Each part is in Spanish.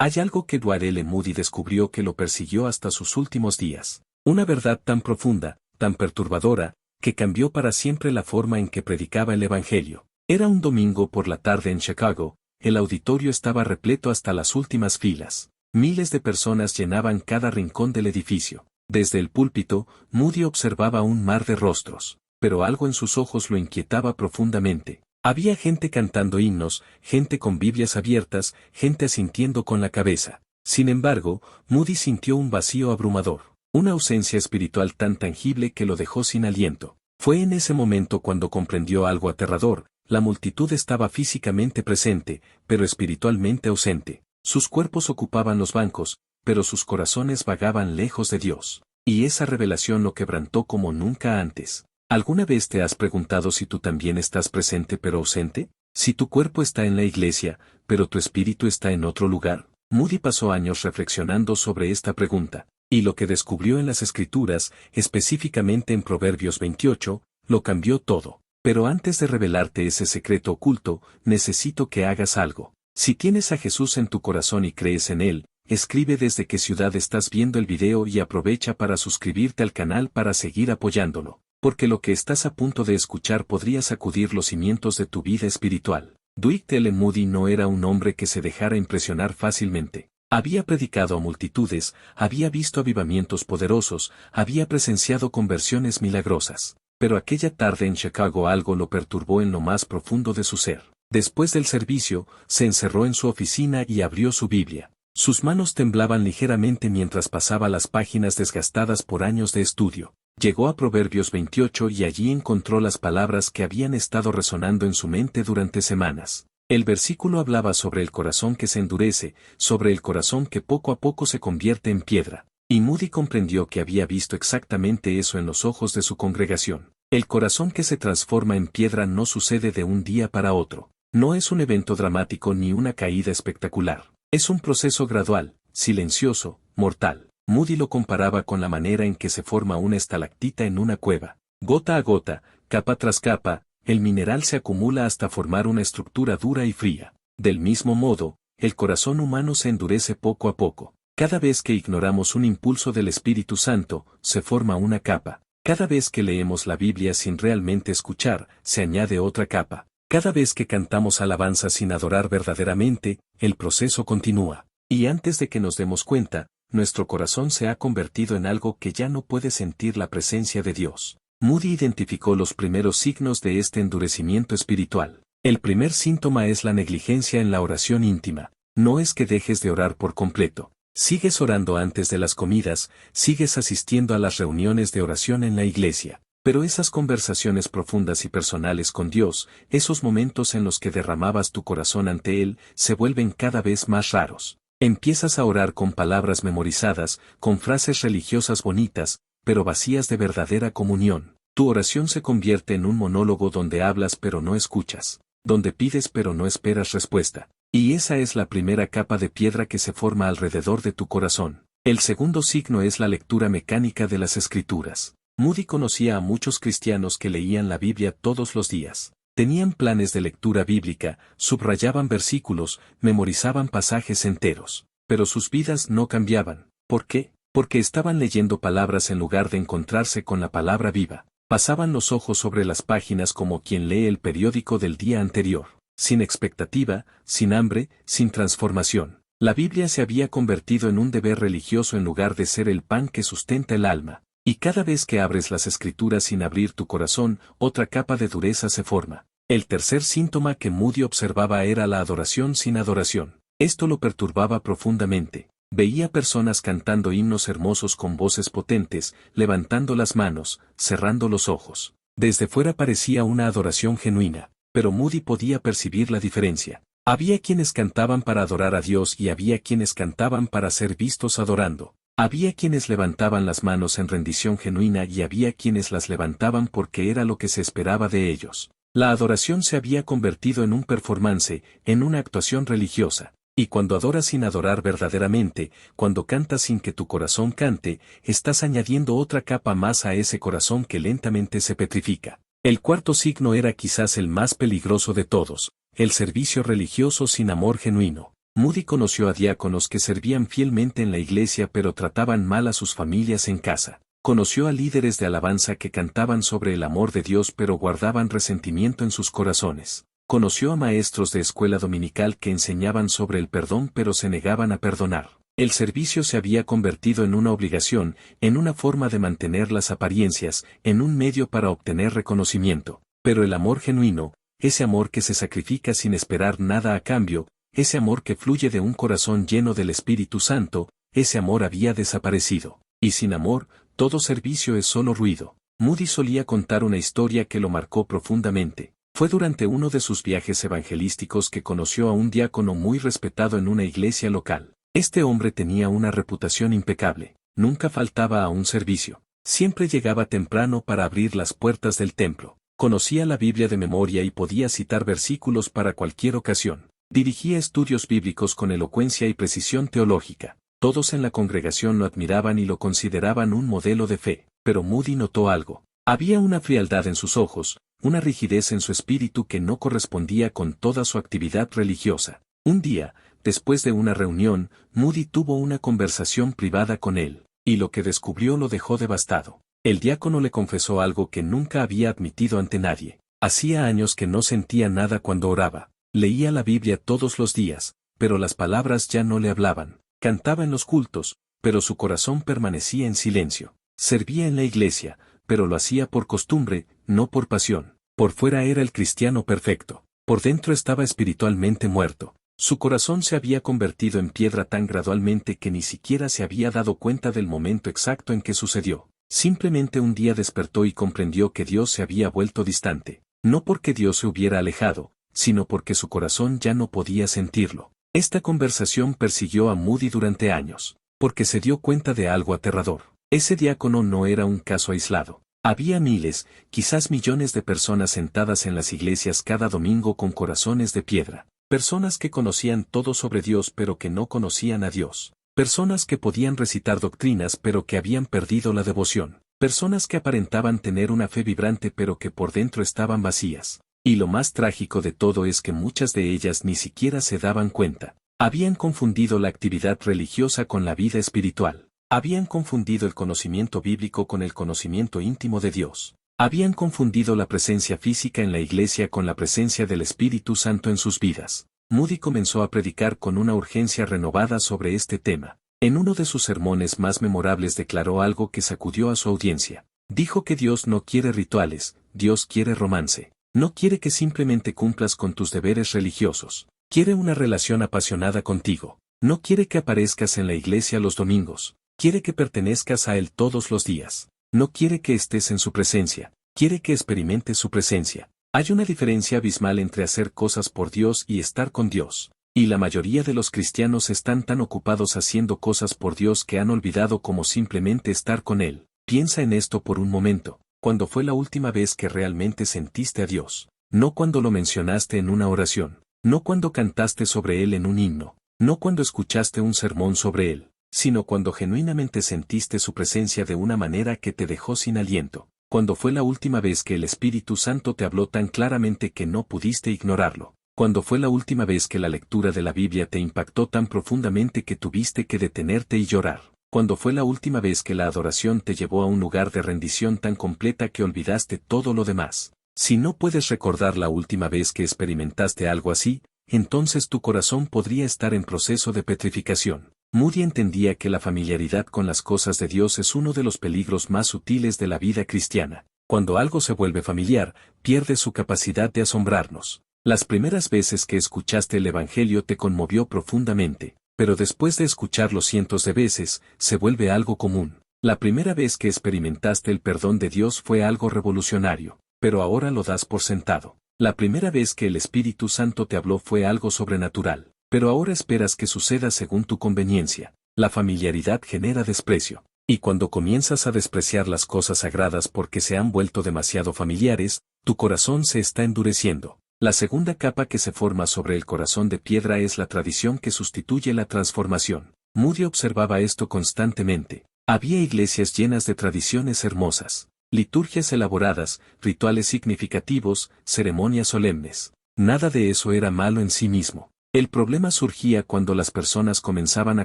Hay algo que Edward L. Moody descubrió que lo persiguió hasta sus últimos días. Una verdad tan profunda, tan perturbadora, que cambió para siempre la forma en que predicaba el Evangelio. Era un domingo por la tarde en Chicago, el auditorio estaba repleto hasta las últimas filas. Miles de personas llenaban cada rincón del edificio. Desde el púlpito, Moody observaba un mar de rostros, pero algo en sus ojos lo inquietaba profundamente. Había gente cantando himnos, gente con Biblias abiertas, gente asintiendo con la cabeza. Sin embargo, Moody sintió un vacío abrumador, una ausencia espiritual tan tangible que lo dejó sin aliento. Fue en ese momento cuando comprendió algo aterrador: la multitud estaba físicamente presente, pero espiritualmente ausente. Sus cuerpos ocupaban los bancos, pero sus corazones vagaban lejos de Dios. Y esa revelación lo quebrantó como nunca antes. ¿Alguna vez te has preguntado si tú también estás presente pero ausente? Si tu cuerpo está en la iglesia, pero tu espíritu está en otro lugar. Moody pasó años reflexionando sobre esta pregunta, y lo que descubrió en las Escrituras, específicamente en Proverbios 28, lo cambió todo. Pero antes de revelarte ese secreto oculto, necesito que hagas algo. Si tienes a Jesús en tu corazón y crees en Él, escribe desde qué ciudad estás viendo el video y aprovecha para suscribirte al canal para seguir apoyándolo, porque lo que estás a punto de escuchar podría sacudir los cimientos de tu vida espiritual. Dwight L. Moody no era un hombre que se dejara impresionar fácilmente. Había predicado a multitudes, había visto avivamientos poderosos, había presenciado conversiones milagrosas. Pero aquella tarde en Chicago algo lo perturbó en lo más profundo de su ser. Después del servicio, se encerró en su oficina y abrió su Biblia. Sus manos temblaban ligeramente mientras pasaba las páginas desgastadas por años de estudio. Llegó a Proverbios 28 y allí encontró las palabras que habían estado resonando en su mente durante semanas. El versículo hablaba sobre el corazón que se endurece, sobre el corazón que poco a poco se convierte en piedra. Y Moody comprendió que había visto exactamente eso en los ojos de su congregación. El corazón que se transforma en piedra no sucede de un día para otro. No es un evento dramático ni una caída espectacular. Es un proceso gradual, silencioso, mortal. Moody lo comparaba con la manera en que se forma una estalactita en una cueva. Gota a gota, capa tras capa, el mineral se acumula hasta formar una estructura dura y fría. Del mismo modo, el corazón humano se endurece poco a poco. Cada vez que ignoramos un impulso del Espíritu Santo, se forma una capa. Cada vez que leemos la Biblia sin realmente escuchar, se añade otra capa. Cada vez que cantamos alabanza sin adorar verdaderamente, el proceso continúa. Y antes de que nos demos cuenta, nuestro corazón se ha convertido en algo que ya no puede sentir la presencia de Dios. Moody identificó los primeros signos de este endurecimiento espiritual. El primer síntoma es la negligencia en la oración íntima. No es que dejes de orar por completo. Sigues orando antes de las comidas, sigues asistiendo a las reuniones de oración en la iglesia. Pero esas conversaciones profundas y personales con Dios, esos momentos en los que derramabas tu corazón ante Él, se vuelven cada vez más raros. Empiezas a orar con palabras memorizadas, con frases religiosas bonitas, pero vacías de verdadera comunión. Tu oración se convierte en un monólogo donde hablas pero no escuchas, donde pides pero no esperas respuesta. Y esa es la primera capa de piedra que se forma alrededor de tu corazón. El segundo signo es la lectura mecánica de las Escrituras. Moody conocía a muchos cristianos que leían la Biblia todos los días. Tenían planes de lectura bíblica, subrayaban versículos, memorizaban pasajes enteros. Pero sus vidas no cambiaban. ¿Por qué? Porque estaban leyendo palabras en lugar de encontrarse con la palabra viva. Pasaban los ojos sobre las páginas como quien lee el periódico del día anterior. Sin expectativa, sin hambre, sin transformación. La Biblia se había convertido en un deber religioso en lugar de ser el pan que sustenta el alma. Y cada vez que abres las Escrituras sin abrir tu corazón, otra capa de dureza se forma. El tercer síntoma que Moody observaba era la adoración sin adoración. Esto lo perturbaba profundamente. Veía personas cantando himnos hermosos con voces potentes, levantando las manos, cerrando los ojos. Desde fuera parecía una adoración genuina, pero Moody podía percibir la diferencia. Había quienes cantaban para adorar a Dios y había quienes cantaban para ser vistos adorando. Había quienes levantaban las manos en rendición genuina y había quienes las levantaban porque era lo que se esperaba de ellos. La adoración se había convertido en un performance, en una actuación religiosa. Y cuando adoras sin adorar verdaderamente, cuando cantas sin que tu corazón cante, estás añadiendo otra capa más a ese corazón que lentamente se petrifica. El cuarto signo era quizás el más peligroso de todos, el servicio religioso sin amor genuino. Moody conoció a diáconos que servían fielmente en la iglesia pero trataban mal a sus familias en casa. Conoció a líderes de alabanza que cantaban sobre el amor de Dios pero guardaban resentimiento en sus corazones. Conoció a maestros de escuela dominical que enseñaban sobre el perdón pero se negaban a perdonar. El servicio se había convertido en una obligación, en una forma de mantener las apariencias, en un medio para obtener reconocimiento. Pero el amor genuino, ese amor que se sacrifica sin esperar nada a cambio, ese amor que fluye de un corazón lleno del Espíritu Santo, ese amor había desaparecido. Y sin amor, todo servicio es solo ruido. Moody solía contar una historia que lo marcó profundamente. Fue durante uno de sus viajes evangelísticos que conoció a un diácono muy respetado en una iglesia local. Este hombre tenía una reputación impecable, nunca faltaba a un servicio, siempre llegaba temprano para abrir las puertas del templo, conocía la Biblia de memoria y podía citar versículos para cualquier ocasión, dirigía estudios bíblicos con elocuencia y precisión teológica. Todos en la congregación lo admiraban y lo consideraban un modelo de fe, pero Moody notó algo. Había una frialdad en sus ojos, una rigidez en su espíritu que no correspondía con toda su actividad religiosa. Un día, después de una reunión, Moody tuvo una conversación privada con él, y lo que descubrió lo dejó devastado. El diácono le confesó algo que nunca había admitido ante nadie. Hacía años que no sentía nada cuando oraba. Leía la Biblia todos los días, pero las palabras ya no le hablaban. Cantaba en los cultos, pero su corazón permanecía en silencio. Servía en la iglesia, pero lo hacía por costumbre, no por pasión. Por fuera era el cristiano perfecto. Por dentro estaba espiritualmente muerto. Su corazón se había convertido en piedra tan gradualmente que ni siquiera se había dado cuenta del momento exacto en que sucedió. Simplemente un día despertó y comprendió que Dios se había vuelto distante. No porque Dios se hubiera alejado, sino porque su corazón ya no podía sentirlo. Esta conversación persiguió a Moody durante años, porque se dio cuenta de algo aterrador. Ese diácono no era un caso aislado. Había miles, quizás millones de personas sentadas en las iglesias cada domingo con corazones de piedra. Personas que conocían todo sobre Dios pero que no conocían a Dios. Personas que podían recitar doctrinas pero que habían perdido la devoción. Personas que aparentaban tener una fe vibrante pero que por dentro estaban vacías. Y lo más trágico de todo es que muchas de ellas ni siquiera se daban cuenta. Habían confundido la actividad religiosa con la vida espiritual. Habían confundido el conocimiento bíblico con el conocimiento íntimo de Dios. Habían confundido la presencia física en la iglesia con la presencia del Espíritu Santo en sus vidas. Moody comenzó a predicar con una urgencia renovada sobre este tema. En uno de sus sermones más memorables declaró algo que sacudió a su audiencia. Dijo que Dios no quiere rituales, Dios quiere romance. No quiere que simplemente cumplas con tus deberes religiosos. Quiere una relación apasionada contigo. No quiere que aparezcas en la iglesia los domingos. Quiere que pertenezcas a Él todos los días. No quiere que estés en su presencia. Quiere que experimentes su presencia. Hay una diferencia abismal entre hacer cosas por Dios y estar con Dios. Y la mayoría de los cristianos están tan ocupados haciendo cosas por Dios que han olvidado cómo simplemente estar con Él. Piensa en esto por un momento. ¿Cuándo fue la última vez que realmente sentiste a Dios? No cuando lo mencionaste en una oración, no cuando cantaste sobre Él en un himno, no cuando escuchaste un sermón sobre Él, sino cuando genuinamente sentiste su presencia de una manera que te dejó sin aliento. ¿Cuándo fue la última vez que el Espíritu Santo te habló tan claramente que no pudiste ignorarlo? ¿Cuándo fue la última vez que la lectura de la Biblia te impactó tan profundamente que tuviste que detenerte y llorar? ¿Cuándo fue la última vez que la adoración te llevó a un lugar de rendición tan completa que olvidaste todo lo demás? Si no puedes recordar la última vez que experimentaste algo así, entonces tu corazón podría estar en proceso de petrificación. Moody entendía que la familiaridad con las cosas de Dios es uno de los peligros más sutiles de la vida cristiana. Cuando algo se vuelve familiar, pierde su capacidad de asombrarnos. Las primeras veces que escuchaste el Evangelio te conmovió profundamente. Pero después de escucharlo cientos de veces, se vuelve algo común. La primera vez que experimentaste el perdón de Dios fue algo revolucionario, pero ahora lo das por sentado. La primera vez que el Espíritu Santo te habló fue algo sobrenatural, pero ahora esperas que suceda según tu conveniencia. La familiaridad genera desprecio, y cuando comienzas a despreciar las cosas sagradas porque se han vuelto demasiado familiares, tu corazón se está endureciendo. La segunda capa que se forma sobre el corazón de piedra es la tradición que sustituye la transformación. Moody observaba esto constantemente. Había iglesias llenas de tradiciones hermosas, liturgias elaboradas, rituales significativos, ceremonias solemnes. Nada de eso era malo en sí mismo. El problema surgía cuando las personas comenzaban a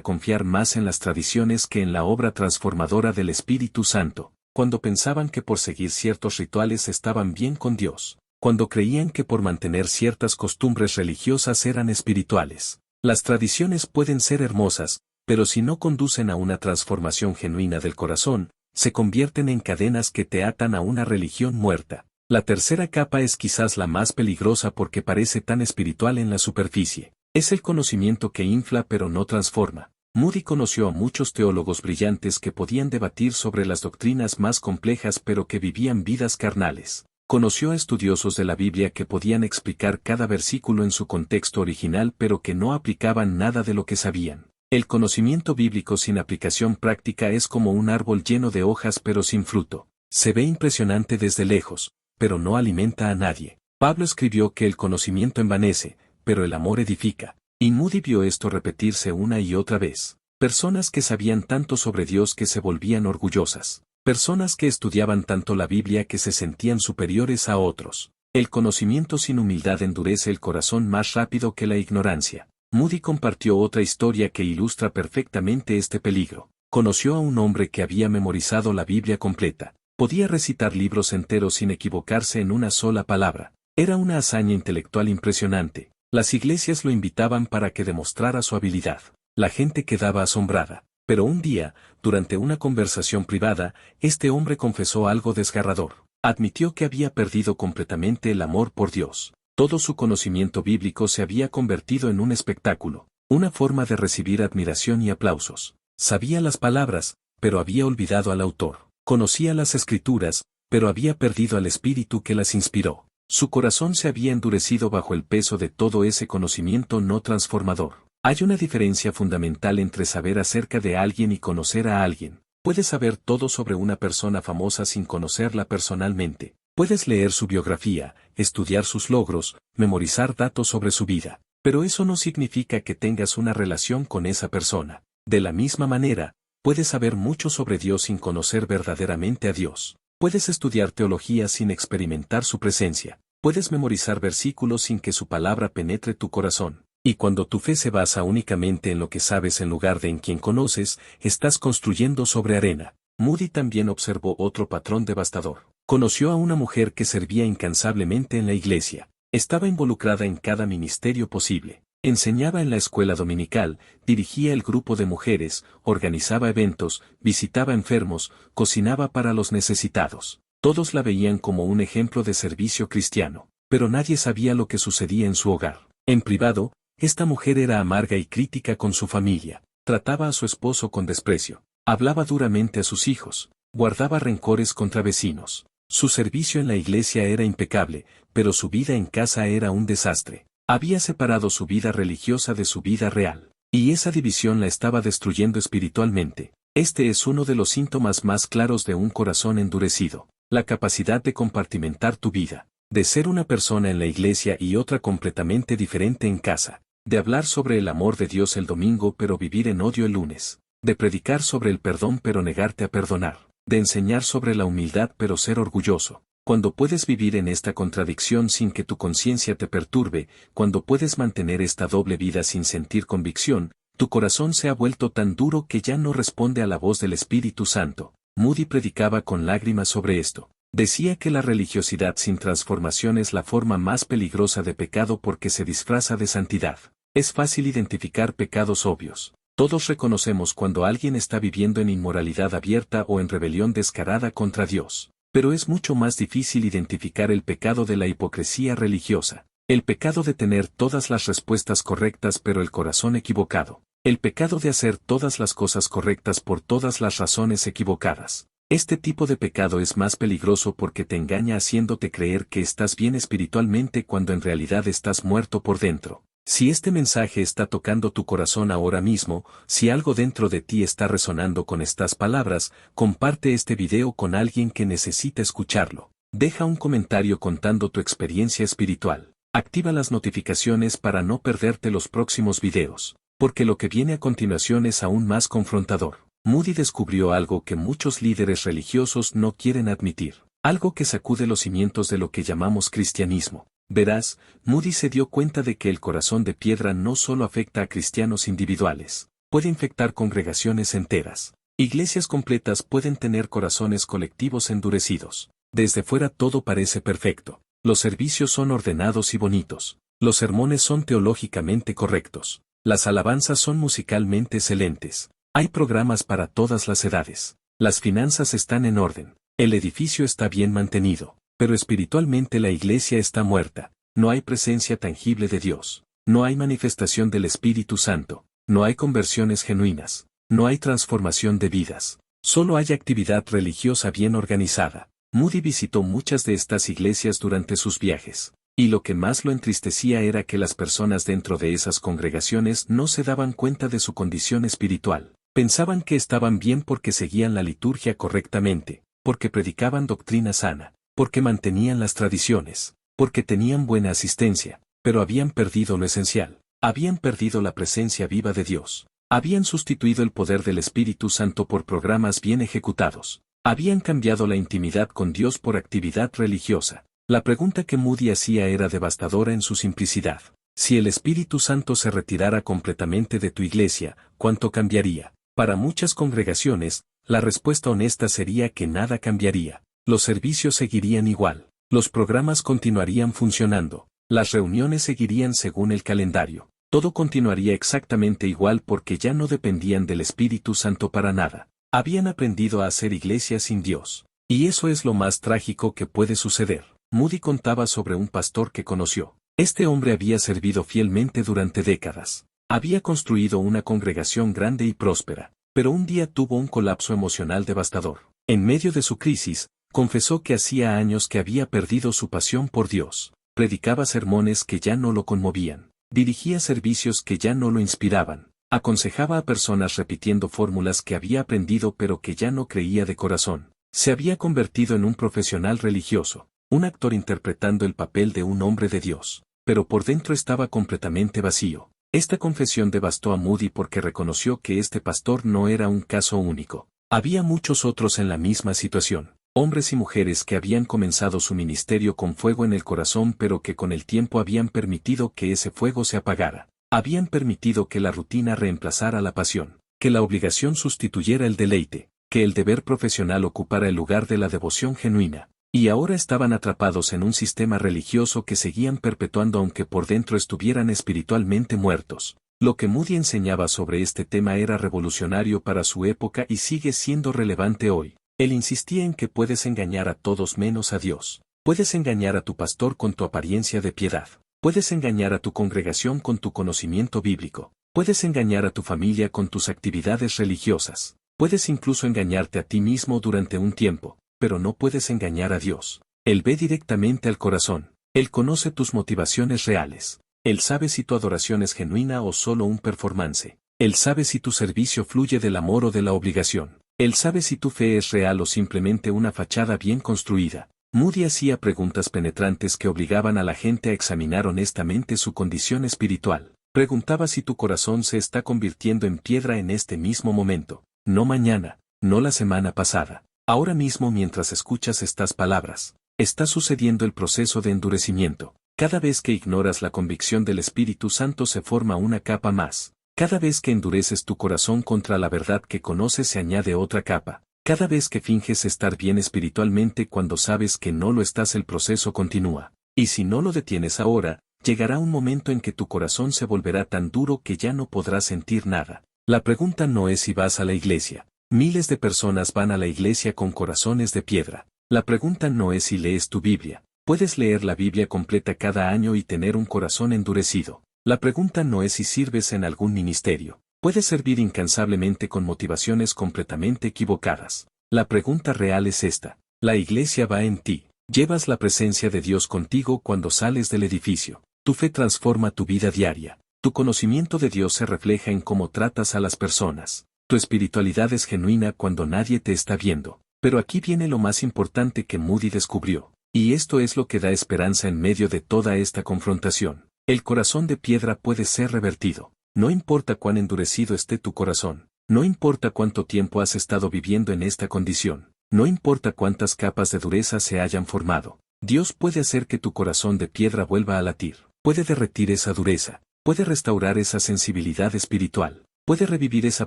confiar más en las tradiciones que en la obra transformadora del Espíritu Santo, cuando pensaban que por seguir ciertos rituales estaban bien con Dios, cuando creían que por mantener ciertas costumbres religiosas eran espirituales. Las tradiciones pueden ser hermosas, pero si no conducen a una transformación genuina del corazón, se convierten en cadenas que te atan a una religión muerta. La tercera capa es quizás la más peligrosa porque parece tan espiritual en la superficie. Es el conocimiento que infla pero no transforma. Moody conoció a muchos teólogos brillantes que podían debatir sobre las doctrinas más complejas pero que vivían vidas carnales. Conoció a estudiosos de la Biblia que podían explicar cada versículo en su contexto original pero que no aplicaban nada de lo que sabían. El conocimiento bíblico sin aplicación práctica es como un árbol lleno de hojas pero sin fruto. Se ve impresionante desde lejos, pero no alimenta a nadie. Pablo escribió que el conocimiento envanece, pero el amor edifica. Y Moody vio esto repetirse una y otra vez. Personas que sabían tanto sobre Dios que se volvían orgullosas. Personas que estudiaban tanto la Biblia que se sentían superiores a otros. El conocimiento sin humildad endurece el corazón más rápido que la ignorancia. Moody compartió otra historia que ilustra perfectamente este peligro. Conoció a un hombre que había memorizado la Biblia completa. Podía recitar libros enteros sin equivocarse en una sola palabra. Era una hazaña intelectual impresionante. Las iglesias lo invitaban para que demostrara su habilidad. La gente quedaba asombrada. Pero un día, durante una conversación privada, este hombre confesó algo desgarrador. Admitió que había perdido completamente el amor por Dios. Todo su conocimiento bíblico se había convertido en un espectáculo, una forma de recibir admiración y aplausos. Sabía las palabras, pero había olvidado al autor. Conocía las escrituras, pero había perdido al espíritu que las inspiró. Su corazón se había endurecido bajo el peso de todo ese conocimiento no transformador. Hay una diferencia fundamental entre saber acerca de alguien y conocer a alguien. Puedes saber todo sobre una persona famosa sin conocerla personalmente. Puedes leer su biografía, estudiar sus logros, memorizar datos sobre su vida. Pero eso no significa que tengas una relación con esa persona. De la misma manera, puedes saber mucho sobre Dios sin conocer verdaderamente a Dios. Puedes estudiar teología sin experimentar su presencia. Puedes memorizar versículos sin que su palabra penetre tu corazón. Y cuando tu fe se basa únicamente en lo que sabes en lugar de en quien conoces, estás construyendo sobre arena. Moody también observó otro patrón devastador. Conoció a una mujer que servía incansablemente en la iglesia. Estaba involucrada en cada ministerio posible. Enseñaba en la escuela dominical, dirigía el grupo de mujeres, organizaba eventos, visitaba enfermos, cocinaba para los necesitados. Todos la veían como un ejemplo de servicio cristiano, pero nadie sabía lo que sucedía en su hogar. En privado, esta mujer era amarga y crítica con su familia, trataba a su esposo con desprecio, hablaba duramente a sus hijos, guardaba rencores contra vecinos. Su servicio en la iglesia era impecable, pero su vida en casa era un desastre. Había separado su vida religiosa de su vida real, y esa división la estaba destruyendo espiritualmente. Este es uno de los síntomas más claros de un corazón endurecido, la capacidad de compartimentar tu vida, de ser una persona en la iglesia y otra completamente diferente en casa, de hablar sobre el amor de Dios el domingo pero vivir en odio el lunes, de predicar sobre el perdón pero negarte a perdonar, de enseñar sobre la humildad pero ser orgulloso. Cuando puedes vivir en esta contradicción sin que tu conciencia te perturbe, cuando puedes mantener esta doble vida sin sentir convicción, tu corazón se ha vuelto tan duro que ya no responde a la voz del Espíritu Santo. Moody predicaba con lágrimas sobre esto. Decía que la religiosidad sin transformación es la forma más peligrosa de pecado porque se disfraza de santidad. Es fácil identificar pecados obvios. Todos reconocemos cuando alguien está viviendo en inmoralidad abierta o en rebelión descarada contra Dios. Pero es mucho más difícil identificar el pecado de la hipocresía religiosa. El pecado de tener todas las respuestas correctas pero el corazón equivocado. El pecado de hacer todas las cosas correctas por todas las razones equivocadas. Este tipo de pecado es más peligroso porque te engaña haciéndote creer que estás bien espiritualmente cuando en realidad estás muerto por dentro. Si este mensaje está tocando tu corazón ahora mismo, si algo dentro de ti está resonando con estas palabras, comparte este video con alguien que necesita escucharlo. Deja un comentario contando tu experiencia espiritual. Activa las notificaciones para no perderte los próximos videos, porque lo que viene a continuación es aún más confrontador. Moody descubrió algo que muchos líderes religiosos no quieren admitir, algo que sacude los cimientos de lo que llamamos cristianismo. Verás, Moody se dio cuenta de que el corazón de piedra no solo afecta a cristianos individuales, puede infectar congregaciones enteras. Iglesias completas pueden tener corazones colectivos endurecidos. Desde fuera todo parece perfecto. Los servicios son ordenados y bonitos. Los sermones son teológicamente correctos. Las alabanzas son musicalmente excelentes. Hay programas para todas las edades. Las finanzas están en orden. El edificio está bien mantenido. Pero espiritualmente la iglesia está muerta. No hay presencia tangible de Dios. No hay manifestación del Espíritu Santo. No hay conversiones genuinas. No hay transformación de vidas. Solo hay actividad religiosa bien organizada. Moody visitó muchas de estas iglesias durante sus viajes. Y lo que más lo entristecía era que las personas dentro de esas congregaciones no se daban cuenta de su condición espiritual. Pensaban que estaban bien porque seguían la liturgia correctamente, porque predicaban doctrina sana, porque mantenían las tradiciones, porque tenían buena asistencia, pero habían perdido lo esencial. Habían perdido la presencia viva de Dios. Habían sustituido el poder del Espíritu Santo por programas bien ejecutados. Habían cambiado la intimidad con Dios por actividad religiosa. La pregunta que Moody hacía era devastadora en su simplicidad. Si el Espíritu Santo se retirara completamente de tu iglesia, ¿cuánto cambiaría? Para muchas congregaciones, la respuesta honesta sería que nada cambiaría. Los servicios seguirían igual. Los programas continuarían funcionando. Las reuniones seguirían según el calendario. Todo continuaría exactamente igual porque ya no dependían del Espíritu Santo para nada. Habían aprendido a hacer iglesia sin Dios. Y eso es lo más trágico que puede suceder. Moody contaba sobre un pastor que conoció. Este hombre había servido fielmente durante décadas. Había construido una congregación grande y próspera, pero un día tuvo un colapso emocional devastador. En medio de su crisis, confesó que hacía años que había perdido su pasión por Dios. Predicaba sermones que ya no lo conmovían. Dirigía servicios que ya no lo inspiraban. Aconsejaba a personas repitiendo fórmulas que había aprendido pero que ya no creía de corazón. Se había convertido en un profesional religioso, un actor interpretando el papel de un hombre de Dios, pero por dentro estaba completamente vacío. Esta confesión devastó a Moody porque reconoció que este pastor no era un caso único. Había muchos otros en la misma situación. Hombres y mujeres que habían comenzado su ministerio con fuego en el corazón pero que con el tiempo habían permitido que ese fuego se apagara. Habían permitido que la rutina reemplazara la pasión, que la obligación sustituyera el deleite, que el deber profesional ocupara el lugar de la devoción genuina. Y ahora estaban atrapados en un sistema religioso que seguían perpetuando aunque por dentro estuvieran espiritualmente muertos. Lo que Moody enseñaba sobre este tema era revolucionario para su época y sigue siendo relevante hoy. Él insistía en que puedes engañar a todos menos a Dios. Puedes engañar a tu pastor con tu apariencia de piedad. Puedes engañar a tu congregación con tu conocimiento bíblico. Puedes engañar a tu familia con tus actividades religiosas. Puedes incluso engañarte a ti mismo durante un tiempo, pero no puedes engañar a Dios. Él ve directamente al corazón. Él conoce tus motivaciones reales. Él sabe si tu adoración es genuina o solo un performance. Él sabe si tu servicio fluye del amor o de la obligación. Él sabe si tu fe es real o simplemente una fachada bien construida. Moody hacía preguntas penetrantes que obligaban a la gente a examinar honestamente su condición espiritual. Preguntaba si tu corazón se está convirtiendo en piedra en este mismo momento. No mañana, no la semana pasada. Ahora mismo mientras escuchas estas palabras, está sucediendo el proceso de endurecimiento. Cada vez que ignoras la convicción del Espíritu Santo se forma una capa más. Cada vez que endureces tu corazón contra la verdad que conoces se añade otra capa. Cada vez que finges estar bien espiritualmente cuando sabes que no lo estás el proceso continúa. Y si no lo detienes ahora, llegará un momento en que tu corazón se volverá tan duro que ya no podrás sentir nada. La pregunta no es si vas a la iglesia. Miles de personas van a la iglesia con corazones de piedra. La pregunta no es si lees tu Biblia. Puedes leer la Biblia completa cada año y tener un corazón endurecido. La pregunta no es si sirves en algún ministerio. Puedes servir incansablemente con motivaciones completamente equivocadas. La pregunta real es esta. La iglesia va en ti. Llevas la presencia de Dios contigo cuando sales del edificio. Tu fe transforma tu vida diaria. Tu conocimiento de Dios se refleja en cómo tratas a las personas. Tu espiritualidad es genuina cuando nadie te está viendo. Pero aquí viene lo más importante que Moody descubrió. Y esto es lo que da esperanza en medio de toda esta confrontación. El corazón de piedra puede ser revertido. No importa cuán endurecido esté tu corazón. No importa cuánto tiempo has estado viviendo en esta condición. No importa cuántas capas de dureza se hayan formado. Dios puede hacer que tu corazón de piedra vuelva a latir, puede derretir esa dureza, puede restaurar esa sensibilidad espiritual, puede revivir esa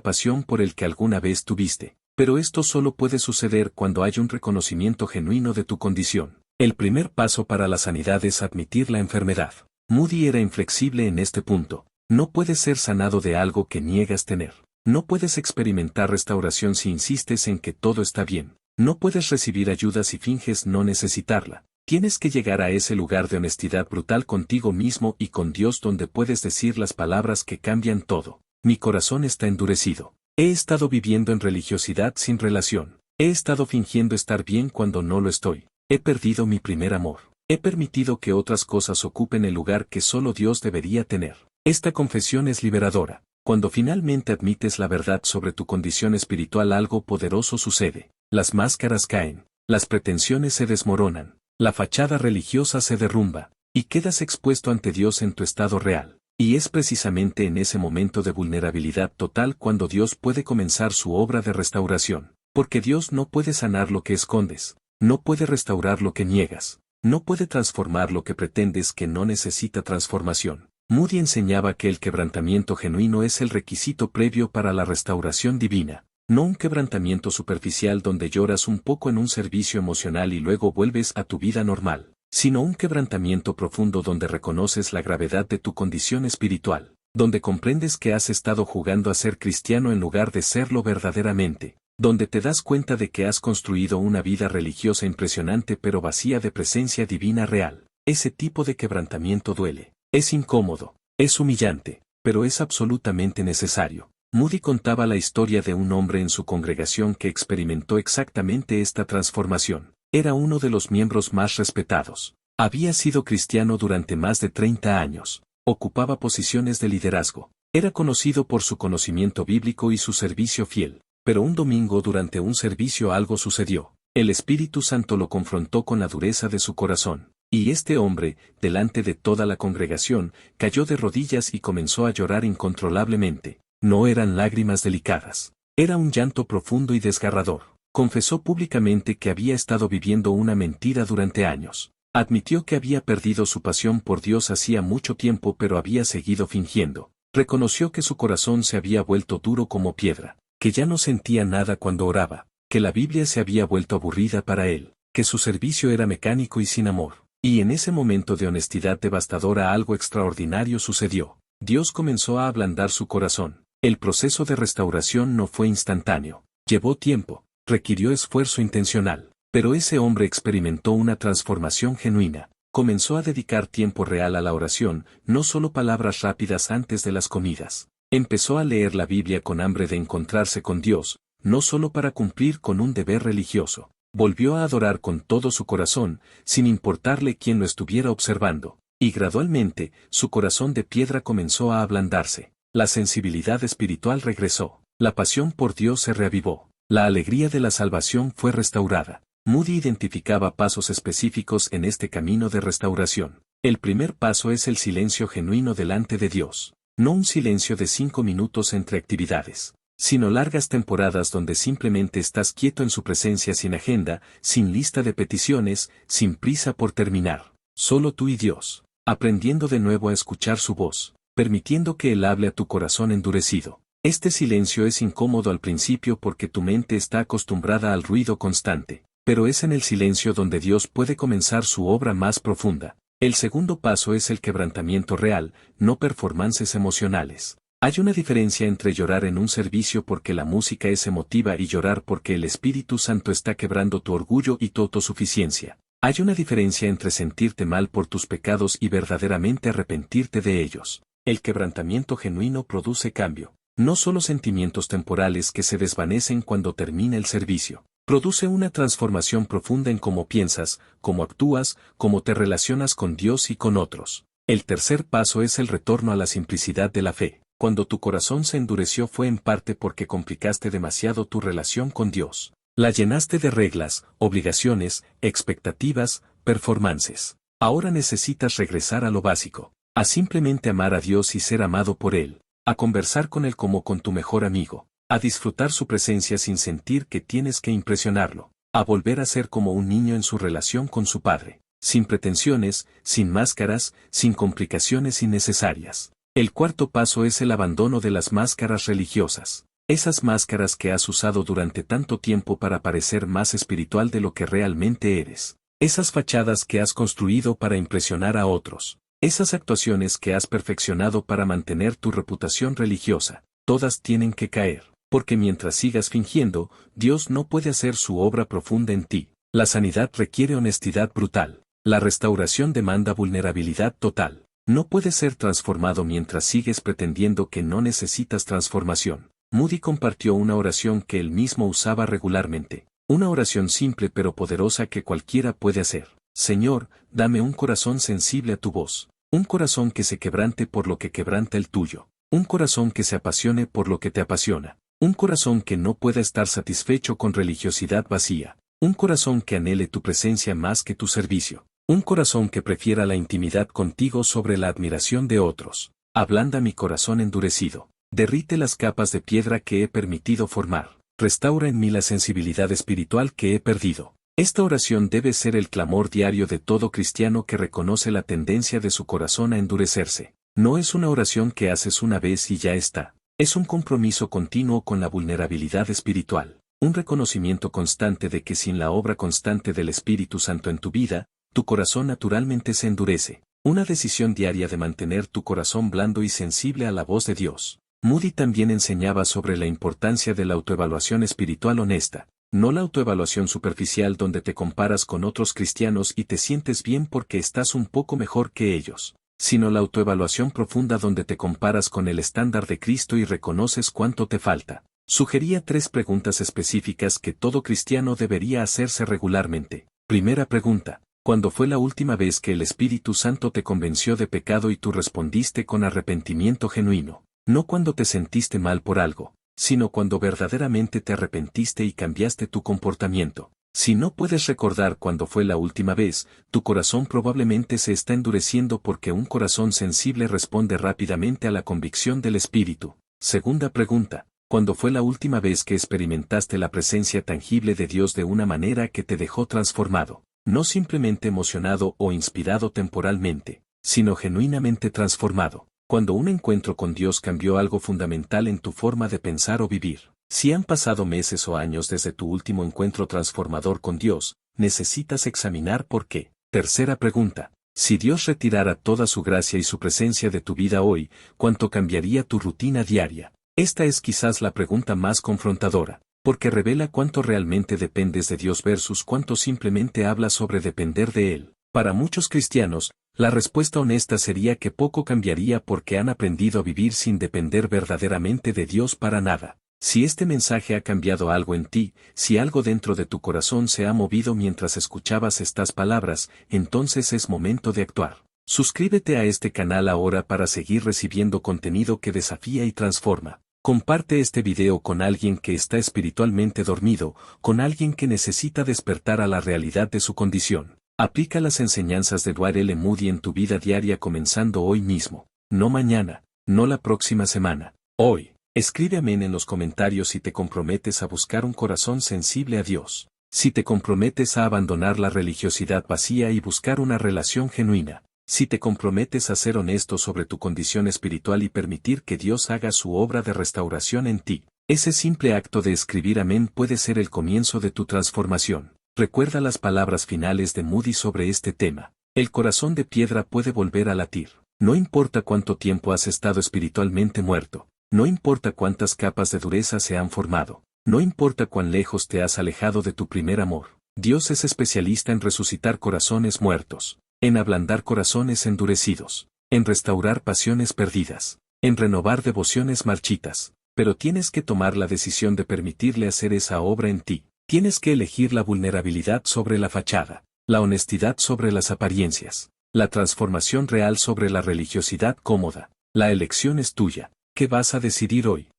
pasión por el que alguna vez tuviste, pero esto solo puede suceder cuando hay un reconocimiento genuino de tu condición. El primer paso para la sanidad es admitir la enfermedad. Moody era inflexible en este punto. No puedes ser sanado de algo que niegas tener. No puedes experimentar restauración si insistes en que todo está bien. No puedes recibir ayuda si finges no necesitarla. Tienes que llegar a ese lugar de honestidad brutal contigo mismo y con Dios donde puedes decir las palabras que cambian todo. Mi corazón está endurecido. He estado viviendo en religiosidad sin relación. He estado fingiendo estar bien cuando no lo estoy. He perdido mi primer amor. He permitido que otras cosas ocupen el lugar que solo Dios debería tener. Esta confesión es liberadora. Cuando finalmente admites la verdad sobre tu condición espiritual, algo poderoso sucede. Las máscaras caen, las pretensiones se desmoronan, la fachada religiosa se derrumba, y quedas expuesto ante Dios en tu estado real. Y es precisamente en ese momento de vulnerabilidad total cuando Dios puede comenzar su obra de restauración. Porque Dios no puede sanar lo que escondes, no puede restaurar lo que niegas, no puede transformar lo que pretendes que no necesita transformación. Moody enseñaba que el quebrantamiento genuino es el requisito previo para la restauración divina, no un quebrantamiento superficial donde lloras un poco en un servicio emocional y luego vuelves a tu vida normal, sino un quebrantamiento profundo donde reconoces la gravedad de tu condición espiritual, donde comprendes que has estado jugando a ser cristiano en lugar de serlo verdaderamente, donde te das cuenta de que has construido una vida religiosa impresionante pero vacía de presencia divina real. Ese tipo de quebrantamiento duele. Es incómodo, es humillante, pero es absolutamente necesario. Moody contaba la historia de un hombre en su congregación que experimentó exactamente esta transformación. Era uno de los miembros más respetados. Había sido cristiano durante más de 30 años. Ocupaba posiciones de liderazgo. Era conocido por su conocimiento bíblico y su servicio fiel. Pero un domingo durante un servicio algo sucedió. El Espíritu Santo lo confrontó con la dureza de su corazón. Y este hombre, delante de toda la congregación, cayó de rodillas y comenzó a llorar incontrolablemente. No eran lágrimas delicadas. Era un llanto profundo y desgarrador. Confesó públicamente que había estado viviendo una mentira durante años. Admitió que había perdido su pasión por Dios hacía mucho tiempo pero había seguido fingiendo. Reconoció que su corazón se había vuelto duro como piedra, que ya no sentía nada cuando oraba, que la Biblia se había vuelto aburrida para él, que su servicio era mecánico y sin amor. Y en ese momento de honestidad devastadora algo extraordinario sucedió. Dios comenzó a ablandar su corazón. El proceso de restauración no fue instantáneo. Llevó tiempo, requirió esfuerzo intencional. Pero ese hombre experimentó una transformación genuina. Comenzó a dedicar tiempo real a la oración, no solo palabras rápidas antes de las comidas. Empezó a leer la Biblia con hambre de encontrarse con Dios, no solo para cumplir con un deber religioso. Volvió a adorar con todo su corazón, sin importarle quién lo estuviera observando, y gradualmente, su corazón de piedra comenzó a ablandarse. La sensibilidad espiritual regresó, la pasión por Dios se reavivó, la alegría de la salvación fue restaurada. Moody identificaba pasos específicos en este camino de restauración. El primer paso es el silencio genuino delante de Dios, no un silencio de 5 minutos entre actividades, sino largas temporadas donde simplemente estás quieto en su presencia sin agenda, sin lista de peticiones, sin prisa por terminar, solo tú y Dios, aprendiendo de nuevo a escuchar su voz, permitiendo que Él hable a tu corazón endurecido. Este silencio es incómodo al principio porque tu mente está acostumbrada al ruido constante, pero es en el silencio donde Dios puede comenzar su obra más profunda. El segundo paso es el quebrantamiento real, no performances emocionales. Hay una diferencia entre llorar en un servicio porque la música es emotiva y llorar porque el Espíritu Santo está quebrando tu orgullo y tu autosuficiencia. Hay una diferencia entre sentirte mal por tus pecados y verdaderamente arrepentirte de ellos. El quebrantamiento genuino produce cambio, no solo sentimientos temporales que se desvanecen cuando termina el servicio. Produce una transformación profunda en cómo piensas, cómo actúas, cómo te relacionas con Dios y con otros. El tercer paso es el retorno a la simplicidad de la fe. Cuando tu corazón se endureció fue en parte porque complicaste demasiado tu relación con Dios. La llenaste de reglas, obligaciones, expectativas, performances. Ahora necesitas regresar a lo básico, a simplemente amar a Dios y ser amado por Él, a conversar con Él como con tu mejor amigo, a disfrutar su presencia sin sentir que tienes que impresionarlo, a volver a ser como un niño en su relación con su padre. sin pretensiones, sin máscaras, sin complicaciones innecesarias. El cuarto paso es el abandono de las máscaras religiosas. Esas máscaras que has usado durante tanto tiempo para parecer más espiritual de lo que realmente eres. Esas fachadas que has construido para impresionar a otros. Esas actuaciones que has perfeccionado para mantener tu reputación religiosa. Todas tienen que caer, porque mientras sigas fingiendo, Dios no puede hacer su obra profunda en ti. La sanidad requiere honestidad brutal. La restauración demanda vulnerabilidad total. No puedes ser transformado mientras sigues pretendiendo que no necesitas transformación. Moody compartió una oración que él mismo usaba regularmente. Una oración simple pero poderosa que cualquiera puede hacer. Señor, dame un corazón sensible a tu voz. Un corazón que se quebrante por lo que quebranta el tuyo. Un corazón que se apasione por lo que te apasiona. Un corazón que no pueda estar satisfecho con religiosidad vacía. Un corazón que anhele tu presencia más que tu servicio. Un corazón que prefiera la intimidad contigo sobre la admiración de otros. Ablanda mi corazón endurecido. Derrite las capas de piedra que he permitido formar. Restaura en mí la sensibilidad espiritual que he perdido. Esta oración debe ser el clamor diario de todo cristiano que reconoce la tendencia de su corazón a endurecerse. No es una oración que haces una vez y ya está. Es un compromiso continuo con la vulnerabilidad espiritual. Un reconocimiento constante de que sin la obra constante del Espíritu Santo en tu vida, tu corazón naturalmente se endurece. Una decisión diaria de mantener tu corazón blando y sensible a la voz de Dios. Moody también enseñaba sobre la importancia de la autoevaluación espiritual honesta. No la autoevaluación superficial donde te comparas con otros cristianos y te sientes bien porque estás un poco mejor que ellos, sino la autoevaluación profunda donde te comparas con el estándar de Cristo y reconoces cuánto te falta. Sugería 3 preguntas específicas que todo cristiano debería hacerse regularmente. Primera pregunta: ¿cuándo fue la última vez que el Espíritu Santo te convenció de pecado y tú respondiste con arrepentimiento genuino? No cuando te sentiste mal por algo, sino cuando verdaderamente te arrepentiste y cambiaste tu comportamiento. Si no puedes recordar cuándo fue la última vez, tu corazón probablemente se está endureciendo porque un corazón sensible responde rápidamente a la convicción del Espíritu. Segunda pregunta: ¿cuándo fue la última vez que experimentaste la presencia tangible de Dios de una manera que te dejó transformado? No simplemente emocionado o inspirado temporalmente, sino genuinamente transformado. Cuando un encuentro con Dios cambió algo fundamental en tu forma de pensar o vivir. Si han pasado meses o años desde tu último encuentro transformador con Dios, necesitas examinar por qué. Tercera pregunta: si Dios retirara toda su gracia y su presencia de tu vida hoy, ¿cuánto cambiaría tu rutina diaria? Esta es quizás la pregunta más confrontadora, porque revela cuánto realmente dependes de Dios versus cuánto simplemente hablas sobre depender de Él. Para muchos cristianos, la respuesta honesta sería que poco cambiaría porque han aprendido a vivir sin depender verdaderamente de Dios para nada. Si este mensaje ha cambiado algo en ti, si algo dentro de tu corazón se ha movido mientras escuchabas estas palabras, entonces es momento de actuar. Suscríbete a este canal ahora para seguir recibiendo contenido que desafía y transforma. Comparte este video con alguien que está espiritualmente dormido, con alguien que necesita despertar a la realidad de su condición. Aplica las enseñanzas de Dwight L. Moody en tu vida diaria comenzando hoy mismo. No mañana, no la próxima semana. Hoy. Escribe amén en los comentarios si te comprometes a buscar un corazón sensible a Dios. Si te comprometes a abandonar la religiosidad vacía y buscar una relación genuina. Si te comprometes a ser honesto sobre tu condición espiritual y permitir que Dios haga su obra de restauración en ti. Ese simple acto de escribir amén puede ser el comienzo de tu transformación. Recuerda las palabras finales de Moody sobre este tema. El corazón de piedra puede volver a latir. No importa cuánto tiempo has estado espiritualmente muerto. No importa cuántas capas de dureza se han formado. No importa cuán lejos te has alejado de tu primer amor. Dios es especialista en resucitar corazones muertos, en ablandar corazones endurecidos, en restaurar pasiones perdidas, en renovar devociones marchitas. Pero tienes que tomar la decisión de permitirle hacer esa obra en ti. Tienes que elegir la vulnerabilidad sobre la fachada, la honestidad sobre las apariencias, la transformación real sobre la religiosidad cómoda. La elección es tuya. ¿Qué vas a decidir hoy?